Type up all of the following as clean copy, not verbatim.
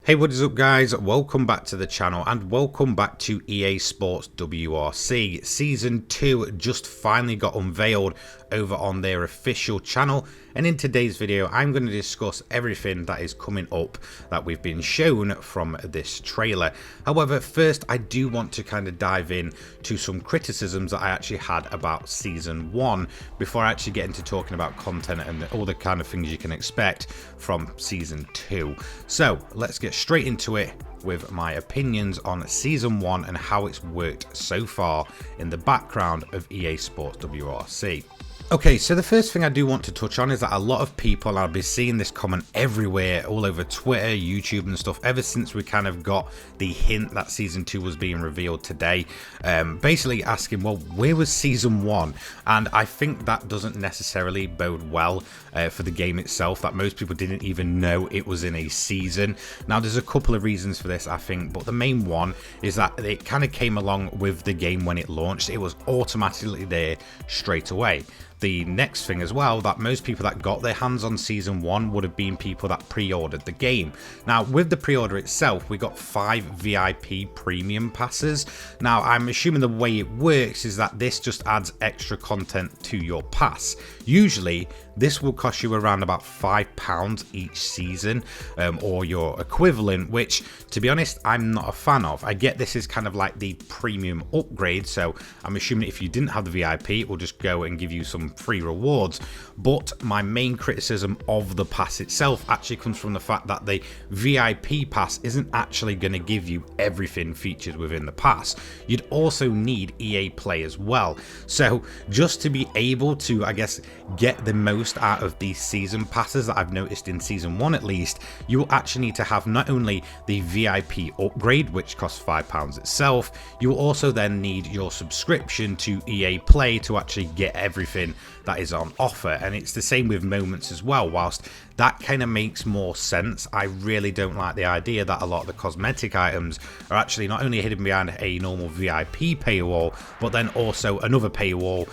Hey, what is up guys? Welcome back to the channel and welcome back to EA Sports WRC. Season 2 just finally got unveiled over on their official channel, and in today's video I'm going to discuss everything that is coming up that we've been shown from this trailer. However, first I do want to kind of dive in to some criticisms that I actually had about Season 1 before I actually get into talking about content and all the kind of things you can expect from Season 2. So let's get straight into it with my opinions on Season 1 and how it's worked so far in the background of EA Sports WRC. Okay, so the first thing I do want to touch on is that a lot of people, I'll be seeing this comment everywhere, all over Twitter, YouTube and stuff, ever since we kind of got the hint that Season 2 was being revealed today, basically asking, well, where was Season 1? And I think that doesn't necessarily bode well for the game itself, that most people didn't even know it was in a season. Now, there's a couple of reasons for this, I think, but the main one is that it kind of came along with the game when it launched. It was automatically there straight away. The next thing as well, that most people that got their hands on Season 1 would have been people that pre-ordered the game. Now, with the pre-order itself, we got 5 VIP premium passes. Now, I'm assuming the way it works is that this just adds extra content to your pass. Usually, this will cost you around about £5 each season, or your equivalent, which, to be honest, I'm not a fan of. I get this is kind of like the premium upgrade, so I'm assuming if you didn't have the VIP, it will just go and give you some free rewards. But my main criticism of the pass itself actually comes from the fact that the VIP pass isn't actually going to give you everything featured within the pass. You'd also need EA Play as well. So just to be able to, I guess, get the most out of these season passes that I've noticed in Season 1 at least, you will actually need to have not only the VIP upgrade, which costs £5 itself, you will also then need your subscription to EA Play to actually get everything that is on offer. And it's the same with moments as well. Whilst that kind of makes more sense, I really don't like the idea that a lot of the cosmetic items are actually not only hidden behind a normal VIP paywall, but then also another paywall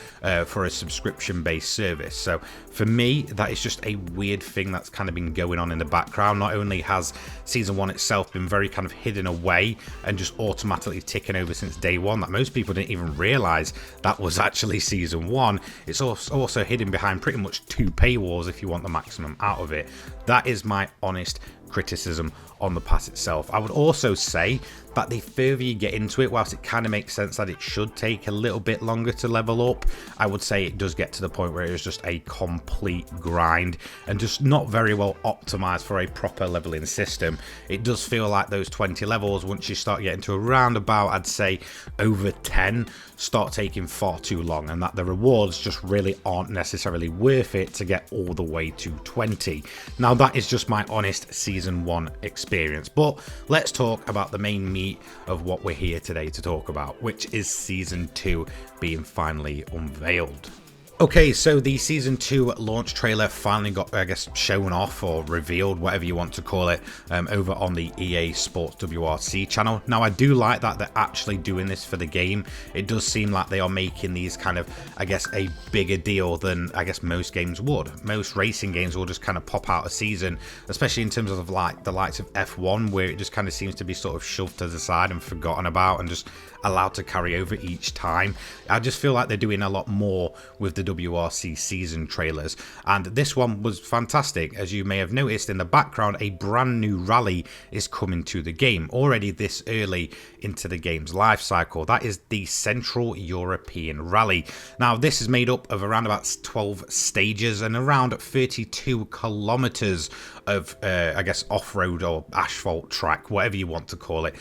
for a subscription based service. So for me, that is just a weird thing that's kind of been going on in the background. Not only has Season 1 itself been very kind of hidden away and just automatically ticking over since day one, that most people didn't even realize that was actually Season 1, it's also hidden behind pretty much 2 paywalls if you want the maximum out of it. That is my honest criticism on the pass itself. I would also say that the further you get into it, whilst it kind of makes sense that it should take a little bit longer to level up, I would say it does get to the point where it is just a complete grind and just not very well optimized for a proper leveling system. It does feel like those 20 levels, once you start getting to around about, I'd say over 10, start taking far too long, and that the rewards just really aren't necessarily worth it to get all the way to 20. Now, that is just my honest Season 1 experience, but let's talk about the main meat of what we're here today to talk about, which is Season 2 being finally unveiled. Okay, so the Season 2 launch trailer finally got, I guess, shown off or revealed, whatever you want to call it, over on the EA Sports WRC channel. Now, I do like that they're actually doing this for the game. It does seem like they are making these kind of, I guess, a bigger deal than, I guess, most games would. Most racing games will just kind of pop out a season, especially in terms of like the likes of F1, where it just kind of seems to be sort of shoved to the side and forgotten about and just allowed to carry over each time. I just feel like they're doing a lot more with the WRC season trailers, and this one was fantastic. As you may have noticed in the background, a brand new rally is coming to the game already this early into the game's life cycle. That is the Central European Rally. Now, this is made up of around about 12 stages and around 32 kilometers of I guess off-road or asphalt track, whatever you want to call it.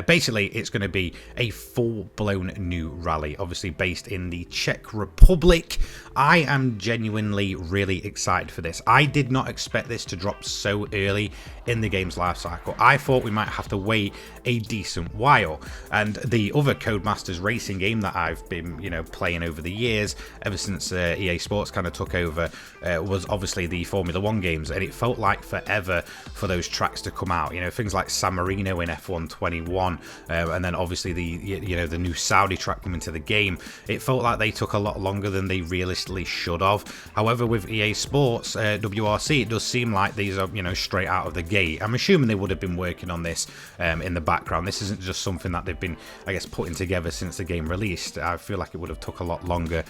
Basically, it's going to be a full-blown new rally, obviously based in the Czech Republic. I am genuinely really excited for this. I did not expect this to drop so early in the game's life cycle. I thought we might have to wait a decent while, and the other Codemasters racing game that I've been, you know, playing over the years, ever since EA Sports kind of took over, was obviously the Formula 1 games, and it felt like forever for those tracks to come out. You know, things like San Marino in F1 21, and then obviously the, you know, the new Saudi track coming to the game. It felt like they took a lot longer than they realistically realistically should have. However, with EA Sports WRC, it does seem like these are, you know, straight out of the gate. I'm assuming they would have been working on this in the background. This isn't just something that they've been, I guess, putting together since the game released. I feel like it would have took a lot longer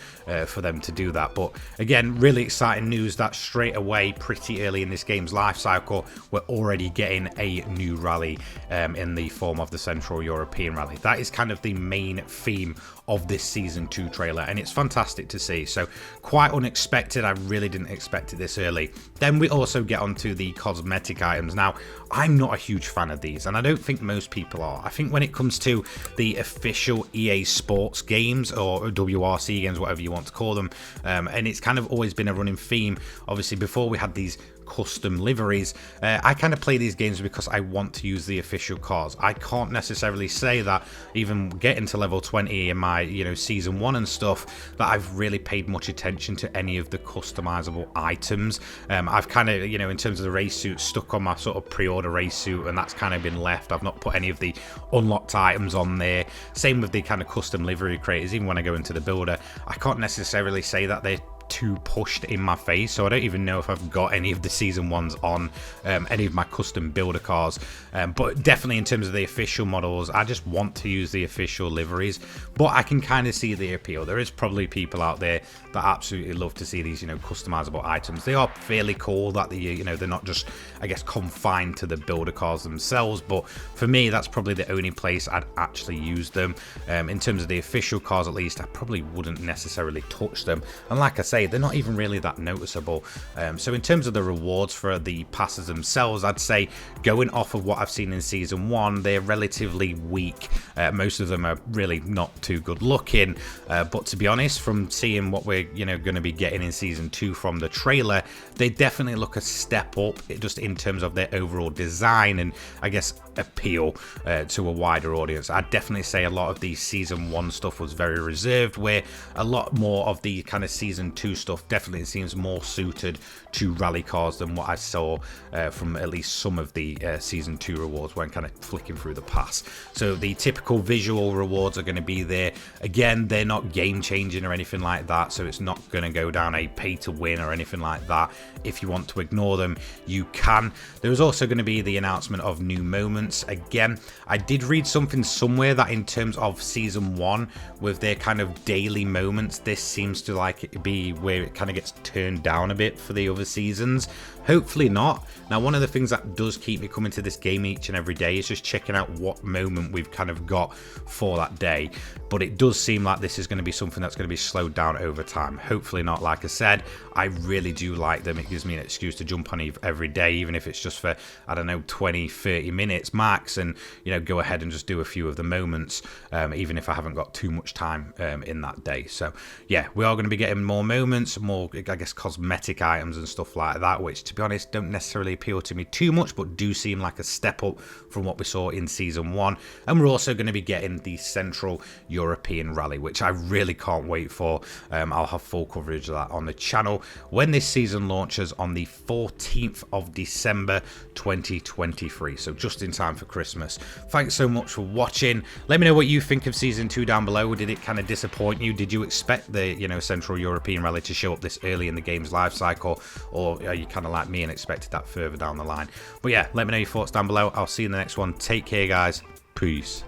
for them to do that. But again, really exciting news that straight away, pretty early in this game's life cycle, we're already getting a new rally in the form of the Central European Rally. That is kind of the main theme of this Season 2 trailer, and it's fantastic to see. So quite unexpected. I really didn't expect it this early. Then we also get onto the cosmetic items. Now, I'm not a huge fan of these, and I don't think most people are. I think when it comes to the official EA Sports games, or WRC games, whatever you want to call them, and it's kind of always been a running theme. Obviously, before we had these custom liveries, I kind of play these games because I want to use the official cars. I can't necessarily say that even getting to level 20 in my, you know, Season 1 and stuff, that I've really paid much attention to any of the customizable items. I've kind of, you know, in terms of the race suit, stuck on my sort of pre-order race suit, and that's kind of been left. I've not put any of the unlocked items on there. Same with the kind of custom livery creators. Even when I go into the builder, I can't necessarily say that they're too pushed in my face, so I don't even know if I've got any of the Season 1s on any of my custom builder cars, but definitely in terms of the official models, I just want to use the official liveries. But I can kind of see the appeal. There is probably people out there that absolutely love to see these, you know, customizable items. They are fairly cool that the, you know, they're not just, I guess, confined to the builder cars themselves, but for me, that's probably the only place I'd actually use them. In terms of the official cars, at least, I probably wouldn't necessarily touch them, and like I said, they're not even really that noticeable. So in terms of the rewards for the passes themselves, I'd say going off of what I've seen in Season 1, they're relatively weak. Most of them are really not too good looking, but to be honest, from seeing what we're, you know, going to be getting in Season 2 from the trailer, they definitely look a step up just in terms of their overall design and, I guess, appeal to a wider audience. I'd definitely say a lot of the Season 1 stuff was very reserved, where a lot more of the kind of Season 2 stuff definitely seems more suited to rally cars than what I saw from at least some of the Season 2 rewards when kind of flicking through the pass. So the typical visual rewards are going to be there. Again, they're not game changing or anything like that, so it's not going to go down a pay to win or anything like that. If you want to ignore them, you can. There's also going to be the announcement of new moments. Again, I did read something somewhere that in terms of Season 1 with their kind of daily moments, this seems to like it be where it kind of gets turned down a bit for the other seasons. Hopefully not. Now, one of the things that does keep me coming to this game each and every day is just checking out what moment we've kind of got for that day. But it does seem like this is going to be something that's going to be slowed down over time. Hopefully not. Like I said, I really do like them. It gives me an excuse to jump on every day, even if it's just for, I don't know, 20, 30 minutes max, and, you know, go ahead and just do a few of the moments, even if I haven't got too much time in that day. So yeah, we are going to be getting more moments, more, I guess, cosmetic items and stuff like that, which, to be honest, don't necessarily appeal to me too much, but do seem like a step up from what we saw in Season 1. And we're also going to be getting the Central European Rally, which I really can't wait for. I'll have full coverage of that on the channel when this season launches on the 14th of December 2023, so just in time for Christmas. Thanks so much for watching. Let me know what you think of Season 2 down below. Did it kind of disappoint you? Did you expect the, you know, Central European Rally to show up this early in the game's life cycle, or are you kind of like me and expected that further down the line? But yeah, let me know your thoughts down below. I'll see you in the next one. Take care, guys. Peace.